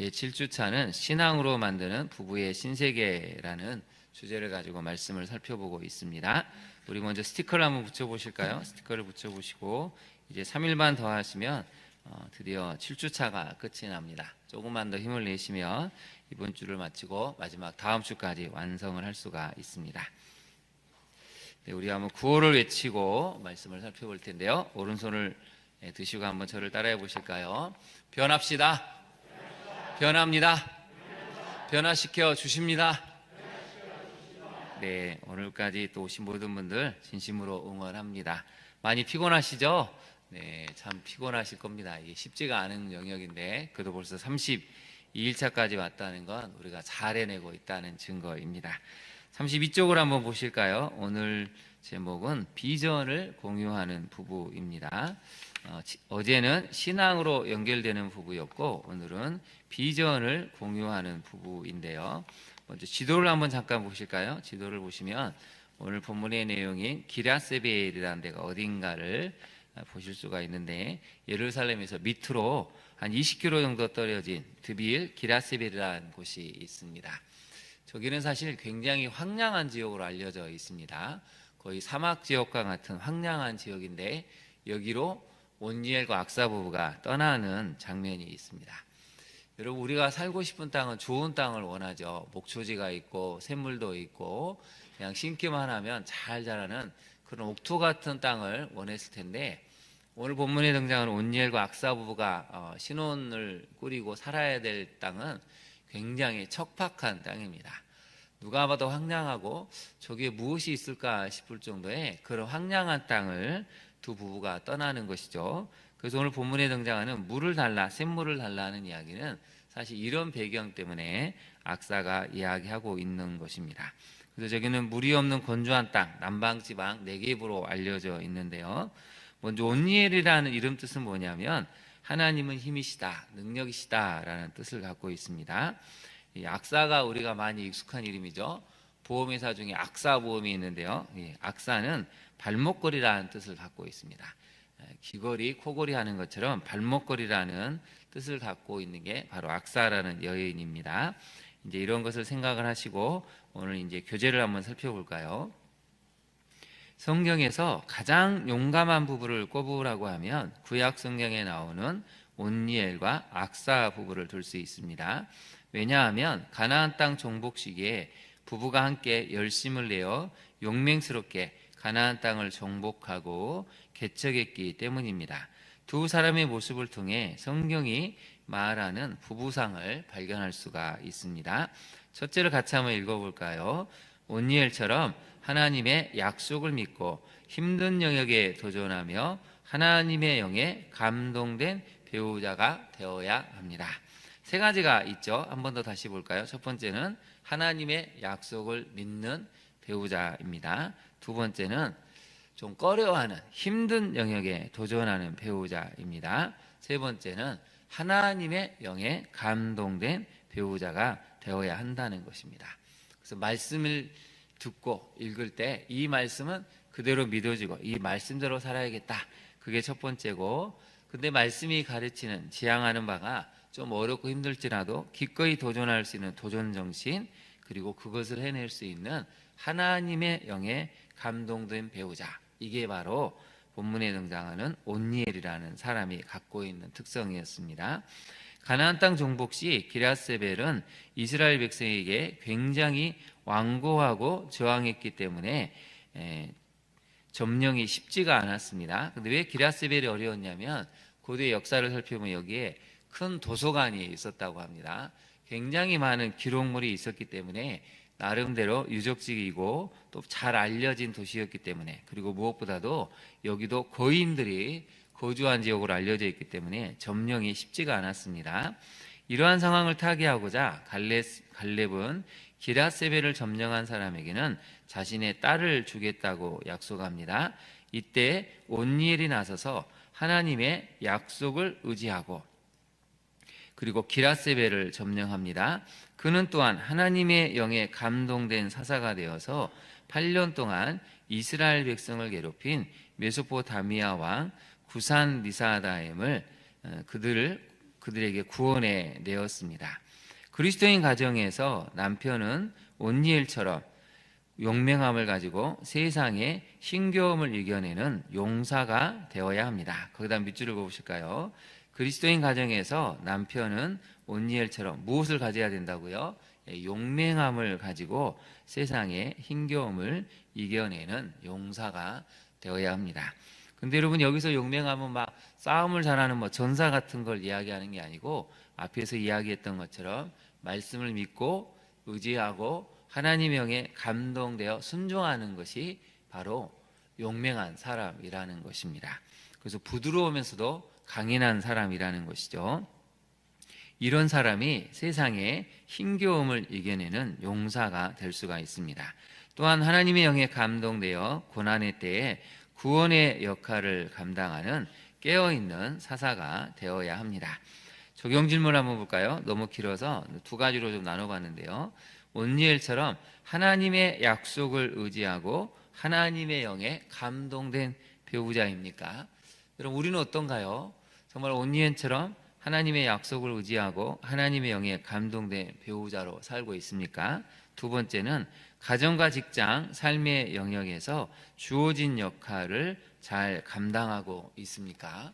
제7주차는 신앙으로 만드는 부부의 신세계라는 주제를 가지고 말씀을 살펴보고 있습니다. 우리 먼저 스티커를 한번 붙여보실까요? 스티커를 붙여보시고 이제 3일만 더 하시면 드디어 7주차가 끝이 납니다. 조금만 더 힘을 내시면 이번 주를 마치고 마지막 다음 주까지 완성을 할 수가 있습니다. 네, 우리 한번 구호를 외치고 말씀을 살펴볼 텐데요. 오른손을 드시고 한번 저를 따라해 보실까요? 변합시다. 변합니다. 변화시켜 주십니다. 네, 오늘까지 또 오신 모든 분들 진심으로 응원합니다. 많이 피곤하시죠? 네, 참 피곤하실 겁니다. 이게 쉽지가 않은 영역인데 그래도 벌써 32일차까지 왔다는 건 우리가 잘 해내고 있다는 증거입니다. 32쪽을 한번 보실까요? 오늘 제목은 비전을 공유하는 부부입니다. 어제는 신앙으로 연결되는 부부였고 오늘은 비전을 공유하는 부부인데요. 먼저 지도를 한번 잠깐 보실까요? 지도를 보시면 오늘 본문의 내용인 기랴세벨이라는 데가 어딘가를 보실 수가 있는데 예루살렘에서 밑으로 한 20km 정도 떨어진 드빌 기랴세벨이라는 곳이 있습니다. 저기는 사실 굉장히 황량한 지역으로 알려져 있습니다. 거의 사막 지역과 같은 황량한 지역인데 여기로 온니엘과 악사 부부가 떠나는 장면이 있습니다. 여러분, 우리가 살고 싶은 땅은 좋은 땅을 원하죠. 목초지가 있고 샘물도 있고 그냥 심기만 하면 잘 자라는 그런 옥토 같은 땅을 원했을 텐데 오늘 본문에 등장하는 온니엘과 악사 부부가 신혼을 꾸리고 살아야 될 땅은 굉장히 척박한 땅입니다. 누가 봐도 황량하고 저기에 무엇이 있을까 싶을 정도의 그런 황량한 땅을 두 부부가 떠나는 것이죠. 그래서 오늘 본문에 등장하는 물을 달라, 샘물을 달라는 이야기는 사실 이런 배경 때문에 악사가 이야기하고 있는 것입니다. 그래서 저기는 물이 없는 건조한 땅, 남방지방 네겝으로 알려져 있는데요. 먼저 온니엘이라는 이름 뜻은 뭐냐면 하나님은 힘이시다, 능력이시다라는 뜻을 갖고 있습니다. 이 악사가 우리가 많이 익숙한 이름이죠. 보험회사 중에 악사보험이 있는데요. 악사는 발목걸이라는 뜻을 갖고 있습니다. 귀걸이, 코걸이 하는 것처럼 발목걸이라는 뜻을 갖고 있는 게 바로 악사라는 여인입니다. 이제 이런 것을 생각을 하시고 오늘 이제 교제를 한번 살펴볼까요? 성경에서 가장 용감한 부부를 꼽으라고 하면 구약 성경에 나오는 온니엘과 악사 부부를 들 수 있습니다. 왜냐하면 가나안 땅 정복 시기에 부부가 함께 열심을 내어 용맹스럽게 가나안 땅을 정복하고 개척했기 때문입니다. 두 사람의 모습을 통해 성경이 말하는 부부상을 발견할 수가 있습니다. 첫째를 같이 한번 읽어볼까요? 온니엘처럼 하나님의 약속을 믿고 힘든 영역에 도전하며 하나님의 영에 감동된 배우자가 되어야 합니다. 세 가지가 있죠. 한 번 더 다시 볼까요? 첫 번째는 하나님의 약속을 믿는 배우자입니다. 두 번째는 좀 꺼려하는 힘든 영역에 도전하는 배우자입니다. 세 번째는 하나님의 영에 감동된 배우자가 되어야 한다는 것입니다. 그래서 말씀을 듣고 읽을 때 이 말씀은 그대로 믿어지고 이 말씀대로 살아야겠다. 그게 첫 번째고, 근데 말씀이 가르치는 지향하는 바가 좀 어렵고 힘들지라도 기꺼이 도전할 수 있는 도전정신, 그리고 그것을 해낼 수 있는 하나님의 영에 감동된 배우자, 이게 바로 본문에 등장하는 온니엘이라는 사람이 갖고 있는 특성이었습니다. 가나안 땅 정복 시 기랴세벨은 이스라엘 백성에게 굉장히 완고하고 저항했기 때문에 점령이 쉽지가 않았습니다. 근데 왜 기랴세벨이 어려웠냐면 고대 역사를 살펴보면 여기에 큰 도서관이 있었다고 합니다. 굉장히 많은 기록물이 있었기 때문에 나름대로 유적지이고 또 잘 알려진 도시였기 때문에, 그리고 무엇보다도 여기도 거인들이 거주한 지역으로 알려져 있기 때문에 점령이 쉽지가 않았습니다. 이러한 상황을 타개하고자 갈렙은 기랴세벨을 점령한 사람에게는 자신의 딸을 주겠다고 약속합니다. 이때 온니엘이 나서서 하나님의 약속을 의지하고 그리고 기랴세벨을 점령합니다. 그는 또한 하나님의 영에 감동된 사사가 되어서 8년 동안 이스라엘 백성을 괴롭힌 메소포타미아 왕 구산 리사다임을 그들을 그들에게 구원해 내었습니다. 그리스도인 가정에서 남편은 온니엘처럼 용맹함을 가지고 세상의 힘겨움을 이겨내는 용사가 되어야 합니다. 거기다 밑줄을 그어보실까요? 그리스도인 가정에서 남편은 온니엘처럼 무엇을 가져야 된다고요? 용맹함을 가지고 세상의 힘겨움을 이겨내는 용사가 되어야 합니다. 근데 여러분, 여기서 용맹함은 막 싸움을 잘하는 뭐 전사 같은 걸 이야기하는 게 아니고, 앞에서 이야기했던 것처럼 말씀을 믿고 의지하고 하나님의 영에 감동되어 순종하는 것이 바로 용맹한 사람이라는 것입니다. 그래서 부드러우면서도 강인한 사람이라는 것이죠. 이런 사람이 세상의 힘겨움을 이겨내는 용사가 될 수가 있습니다. 또한 하나님의 영에 감동되어 고난의 때에 구원의 역할을 감당하는 깨어있는 사사가 되어야 합니다. 적용 질문 한번 볼까요? 너무 길어서 두 가지로 좀 나눠봤는데요. 온니엘처럼 하나님의 약속을 의지하고 하나님의 영에 감동된 배우자입니까? 여러분, 우리는 어떤가요? 정말 온니엘처럼 하나님의 약속을 의지하고 하나님의 영에 감동된 배우자로 살고 있습니까? 두 번째는 가정과 직장, 삶의 영역에서 주어진 역할을 잘 감당하고 있습니까?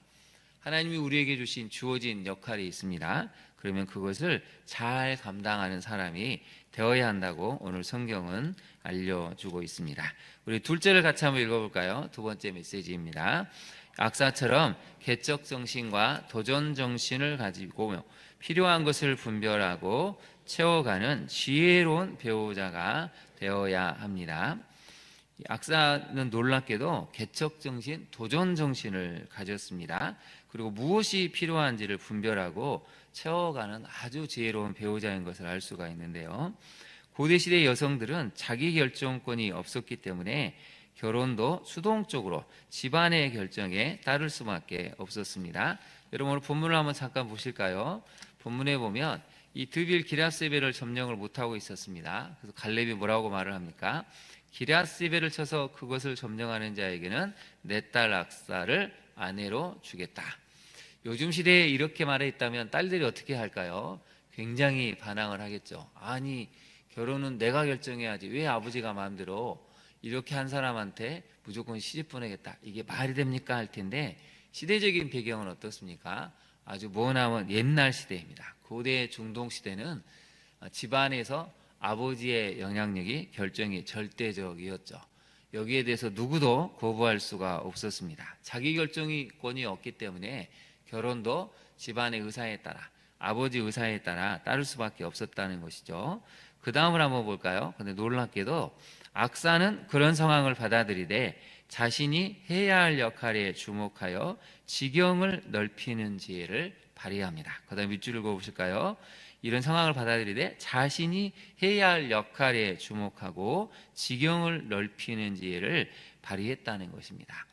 하나님이 우리에게 주신 주어진 역할이 있습니다. 그러면 그것을 잘 감당하는 사람이 되어야 한다고 오늘 성경은 알려주고 있습니다. 우리 둘째를 같이 한번 읽어볼까요? 두 번째 메시지입니다. 악사처럼 개척 정신과 도전 정신을 가지고 필요한 것을 분별하고 채워가는 지혜로운 배우자가 되어야 합니다. 악사는 놀랍게도 개척 정신, 도전 정신을 가졌습니다. 그리고 무엇이 필요한지를 분별하고 채워가는 아주 지혜로운 배우자인 것을 알 수가 있는데요. 고대시대 여성들은 자기 결정권이 없었기 때문에 결혼도 수동적으로 집안의 결정에 따를 수밖에 없었습니다. 여러분, 오늘 본문을 한번 잠깐 보실까요? 본문에 보면 이 드빌 기랴스베를 점령을 못하고 있었습니다. 그래서 갈렙이 뭐라고 말을 합니까? 기랴스베를 쳐서 그것을 점령하는 자에게는 내 딸 악사를 아내로 주겠다. 요즘 시대에 이렇게 말했다면 딸들이 어떻게 할까요? 굉장히 반항을 하겠죠. 아니, 결혼은 내가 결정해야지 왜 아버지가 마음대로 이렇게 한 사람한테 무조건 시집 보내겠다, 이게 말이 됩니까? 할 텐데, 시대적인 배경은 어떻습니까? 아주 머나먼 옛날 시대입니다. 고대 중동 시대는 집안에서 아버지의 영향력이 결정이 절대적이었죠. 여기에 대해서 누구도 거부할 수가 없었습니다. 자기 결정권이 없기 때문에 결혼도 집안의 의사에 따라, 아버지 의사에 따라 따를 수밖에 없었다는 것이죠. 그 다음을 한번 볼까요? 근데 놀랍게도 악사는 그런 상황을 받아들이되 자신이 해야 할 역할에 주목하여 지경을 넓히는 지혜를 발휘합니다. 그 다음 밑줄을 그어보실까요? 이런 상황을 받아들이되 자신이 해야 할 역할에 주목하고 지경을 넓히는 지혜를 발휘했다는 것입니다.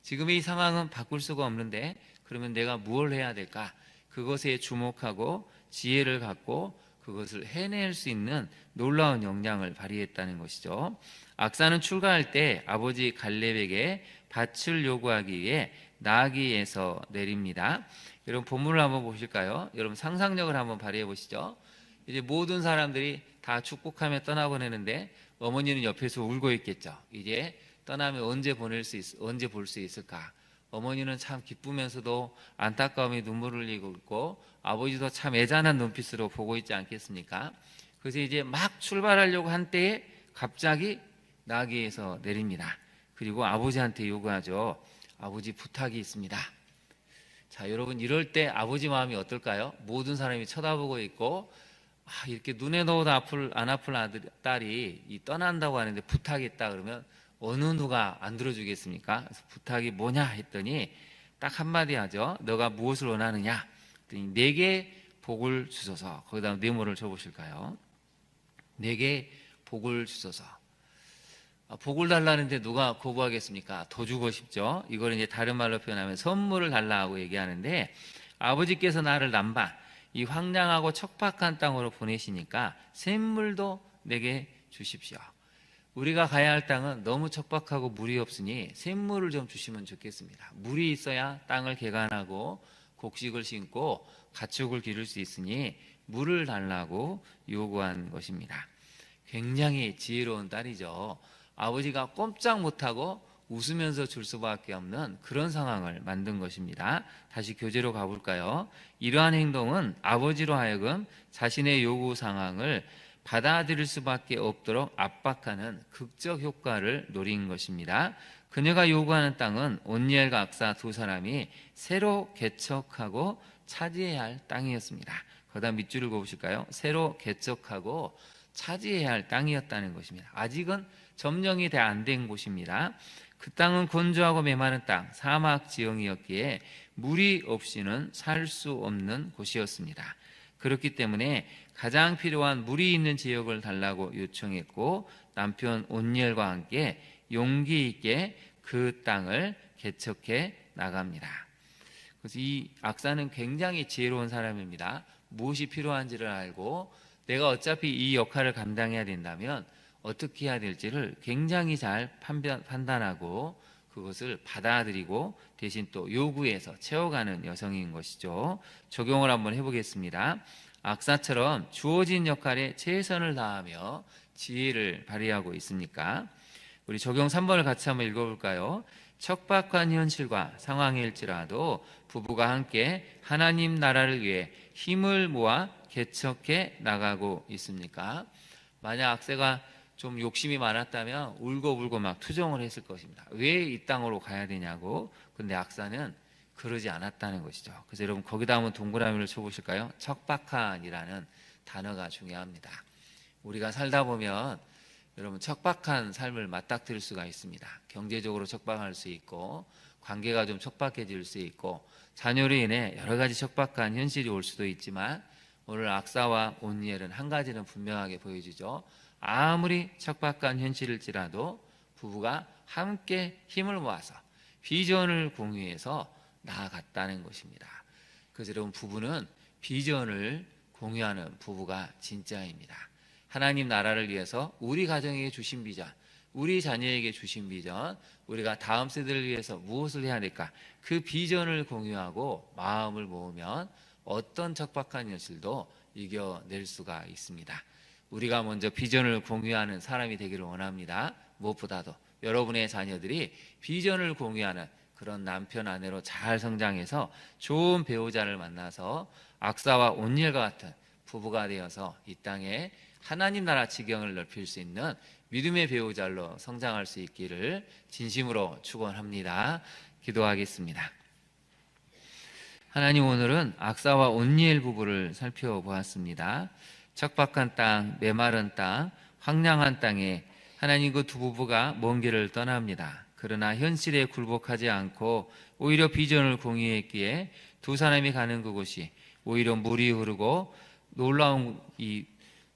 지금 이 상황은 바꿀 수가 없는데, 그러면 내가 무엇을 해야 될까? 그것에 주목하고 지혜를 갖고 그것을 해낼 수 있는 놀라운 역량을 발휘했다는 것이죠. 악사는 출가할 때 아버지 갈렙에게 밭을 요구하기 위해 나귀에서 내립니다. 여러분, 본문을 한번 보실까요? 여러분, 상상력을 한번 발휘해 보시죠. 이제 모든 사람들이 다 축복하며 떠나보내는데 어머니는 옆에서 울고 있겠죠. 이제 떠나면 언제 언제 볼 수 있을까? 어머니는 참 기쁘면서도 안타까움에 눈물을 흘리고 있고, 아버지도 참 애잔한 눈빛으로 보고 있지 않겠습니까? 그래서 이제 막 출발하려고 한 때에 갑자기 나귀에서 내립니다. 그리고 아버지한테 요구하죠. 아버지, 부탁이 있습니다. 자, 여러분, 이럴 때 아버지 마음이 어떨까요? 모든 사람이 쳐다보고 있고, 이렇게 눈에 넣어도 안 아플 딸이 떠난다고 하는데 부탁이 있다 그러면 어느 누가 안 들어주겠습니까? 그래서 부탁이 뭐냐 했더니 딱 한마디 하죠. 너가 무엇을 원하느냐? 그랬더니 내게 복을 주소서. 거기다 네모를 쳐보실까요? 내게 복을 주소서. 복을 달라는데 누가 거부하겠습니까? 더 주고 싶죠. 이걸 이제 다른 말로 표현하면 선물을 달라고 얘기하는데, 아버지께서 나를 남방, 이 황량하고 척박한 땅으로 보내시니까 샘물도 내게 주십시오. 우리가 가야 할 땅은 너무 척박하고 물이 없으니 샘물을 좀 주시면 좋겠습니다. 물이 있어야 땅을 개간하고 곡식을 심고 가축을 기를 수 있으니 물을 달라고 요구한 것입니다. 굉장히 지혜로운 딸이죠. 아버지가 꼼짝 못하고 웃으면서 줄 수밖에 없는 그런 상황을 만든 것입니다. 다시 교재로 가볼까요? 이러한 행동은 아버지로 하여금 자신의 요구 상황을 받아들일 수밖에 없도록 압박하는 극적 효과를 노린 것입니다. 그녀가 요구하는 땅은 온니엘과 악사 두 사람이 새로 개척하고 차지해야 할 땅이었습니다. 거기다 밑줄을 그어보실까요? 새로 개척하고 차지해야 할 땅이었다는 것입니다. 아직은 점령이 안 된 곳입니다. 그 땅은 건조하고 메마른 땅, 사막 지형이었기에 물이 없이는 살 수 없는 곳이었습니다. 그렇기 때문에 가장 필요한 물이 있는 지역을 달라고 요청했고, 남편 온니엘과 함께 용기 있게 그 땅을 개척해 나갑니다. 그래서 이 악사는 굉장히 지혜로운 사람입니다. 무엇이 필요한지를 알고 내가 어차피 이 역할을 감당해야 된다면 어떻게 해야 될지를 굉장히 잘 판단하고 그것을 받아들이고 대신 또 요구해서 채워가는 여성인 것이죠. 적용을 한번 해보겠습니다. 악사처럼 주어진 역할에 최선을 다하며 지혜를 발휘하고 있습니까? 우리 적용 3번을 같이 한번 읽어볼까요? 척박한 현실과 상황일지라도 부부가 함께 하나님 나라를 위해 힘을 모아 개척해 나가고 있습니까? 만약 악사가 좀 욕심이 많았다면 울고불고 막 투정을 했을 것입니다. 왜 이 땅으로 가야 되냐고. 근데 악사는 그러지 않았다는 것이죠. 그래서 여러분 거기다 한번 동그라미를 쳐보실까요? 척박한이라는 단어가 중요합니다. 우리가 살다 보면 여러분 척박한 삶을 맞닥뜨릴 수가 있습니다. 경제적으로 척박할 수 있고 관계가 좀 척박해질 수 있고 자녀로 인해 여러 가지 척박한 현실이 올 수도 있지만 오늘 악사와 온니엘은 한 가지는 분명하게 보여주죠. 아무리 척박한 현실일지라도 부부가 함께 힘을 모아서 비전을 공유해서 나아갔다는 것입니다. 그래서 여러분 부부는 비전을 공유하는 부부가 진짜입니다. 하나님 나라를 위해서 우리 가정에게 주신 비전, 우리 자녀에게 주신 비전, 우리가 다음 세대를 위해서 무엇을 해야 될까? 그 비전을 공유하고 마음을 모으면 어떤 척박한 현실도 이겨낼 수가 있습니다. 우리가 먼저 비전을 공유하는 사람이 되기를 원합니다. 무엇보다도 여러분의 자녀들이 비전을 공유하는 그런 남편 아내로 잘 성장해서 좋은 배우자를 만나서 악사와 온니엘과 같은 부부가 되어서 이 땅에 하나님 나라 지경을 넓힐 수 있는 믿음의 배우자로 성장할 수 있기를 진심으로 축원합니다. 기도하겠습니다. 하나님, 오늘은 악사와 온니엘 부부를 살펴보았습니다. 척박한 땅, 메마른 땅, 황량한 땅에 하나님 그 두 부부가 먼 길을 떠납니다. 그러나 현실에 굴복하지 않고 오히려 비전을 공유했기에 두 사람이 가는 그곳이 오히려 물이 흐르고 놀라운 이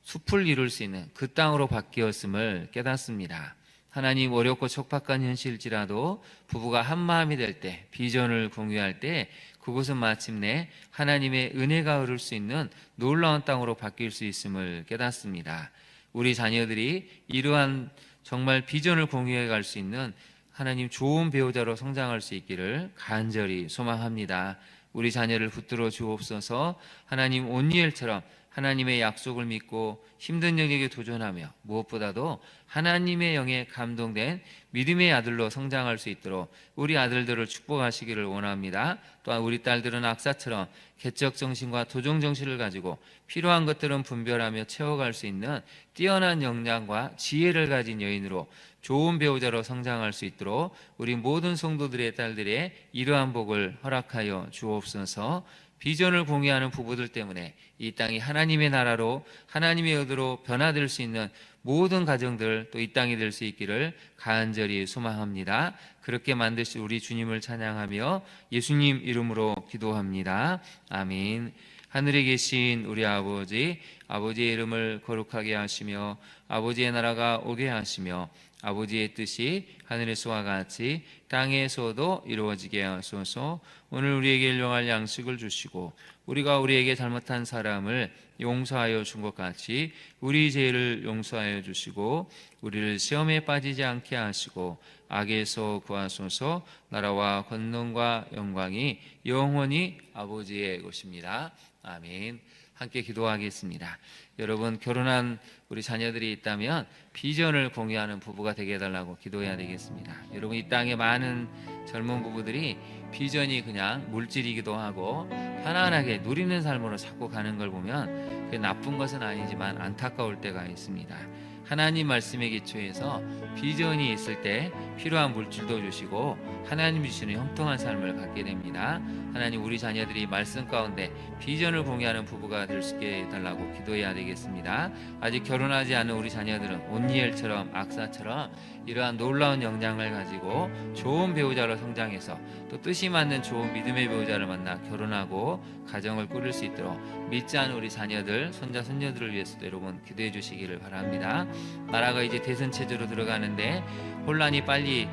숲을 이룰 수 있는 그 땅으로 바뀌었음을 깨닫습니다. 하나님, 어렵고 척박한 현실일지라도 부부가 한 마음이 될 때, 비전을 공유할 때 그곳은 마침내 하나님의 은혜가 흐를 수 있는 놀라운 땅으로 바뀔 수 있음을 깨닫습니다. 우리 자녀들이 이러한 정말 비전을 공유해 갈 수 있는 하나님 좋은 배우자로 성장할 수 있기를 간절히 소망합니다. 우리 자녀를 붙들어 주옵소서. 하나님 온니엘처럼 하나님의 약속을 믿고 힘든 영역에 도전하며 무엇보다도 하나님의 영에 감동된 믿음의 아들로 성장할 수 있도록 우리 아들들을 축복하시기를 원합니다. 또한 우리 딸들은 악사처럼 개척 정신과 도정 정신을 가지고 필요한 것들은 분별하며 채워갈 수 있는 뛰어난 역량과 지혜를 가진 여인으로 좋은 배우자로 성장할 수 있도록 우리 모든 성도들의 딸들의 이러한 복을 허락하여 주옵소서. 비전을 공유하는 부부들 때문에 이 땅이 하나님의 나라로 하나님의 의도로 변화될 수 있는 모든 가정들 또 이 땅이 될 수 있기를 간절히 소망합니다. 그렇게 만드실 우리 주님을 찬양하며 예수님 이름으로 기도합니다. 아멘. 하늘에 계신 우리 아버지, 아버지의 이름을 거룩하게 하시며 아버지의 나라가 오게 하시며 아버지의 뜻이 하늘에서와 같이 땅에서도 이루어지게 하소서. 오늘 우리에게 일용할 양식을 주시고 우리가 우리에게 잘못한 사람을 용서하여 준 것 같이 우리 죄를 용서하여 주시고 우리를 시험에 빠지지 않게 하시고 악에서 구하소서. 나라와 권능과 영광이 영원히 아버지의 것입니다. 아멘. 함께 기도하겠습니다. 여러분, 결혼한 우리 자녀들이 있다면 비전을 공유하는 부부가 되게 해달라고 기도해야 되겠습니다. 여러분, 이 땅에 많은 젊은 부부들이 비전이 그냥 물질이기도 하고 편안하게 누리는 삶으로 자꾸 가는 걸 보면 그게 나쁜 것은 아니지만 안타까울 때가 있습니다. 하나님 말씀에 기초해서 비전이 있을 때 필요한 물질도 주시고 하나님 주시는 형통한 삶을 갖게 됩니다. 하나님, 우리 자녀들이 말씀 가운데 비전을 공유하는 부부가 될 수 있게 해달라고 기도해야 되겠습니다. 아직 결혼하지 않은 우리 자녀들은 온니엘처럼 악사처럼 이러한 놀라운 역량을 가지고 좋은 배우자로 성장해서 또 뜻이 맞는 좋은 믿음의 배우자를 만나 결혼하고 가정을 꾸릴 수 있도록 믿지 않은 우리 자녀들, 손자, 손녀들을 위해서도 여러분 기도해 주시기를 바랍니다. 나라가 이제 대선 체제로 들어가는데 혼란이 빨리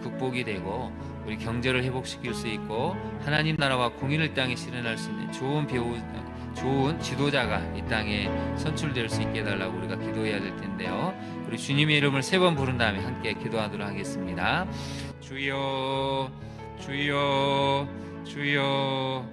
극복이 되고 우리 경제를 회복시킬 수 있고 하나님 나라와 공의를 땅에 실현할 수 있는 좋은 지도자가 이 땅에 선출될 수 있게 해달라고 우리가 기도해야 될 텐데요. 우리 주님의 이름을 3번 부른 다음에 함께 기도하도록 하겠습니다. 주여, 주여, 주여.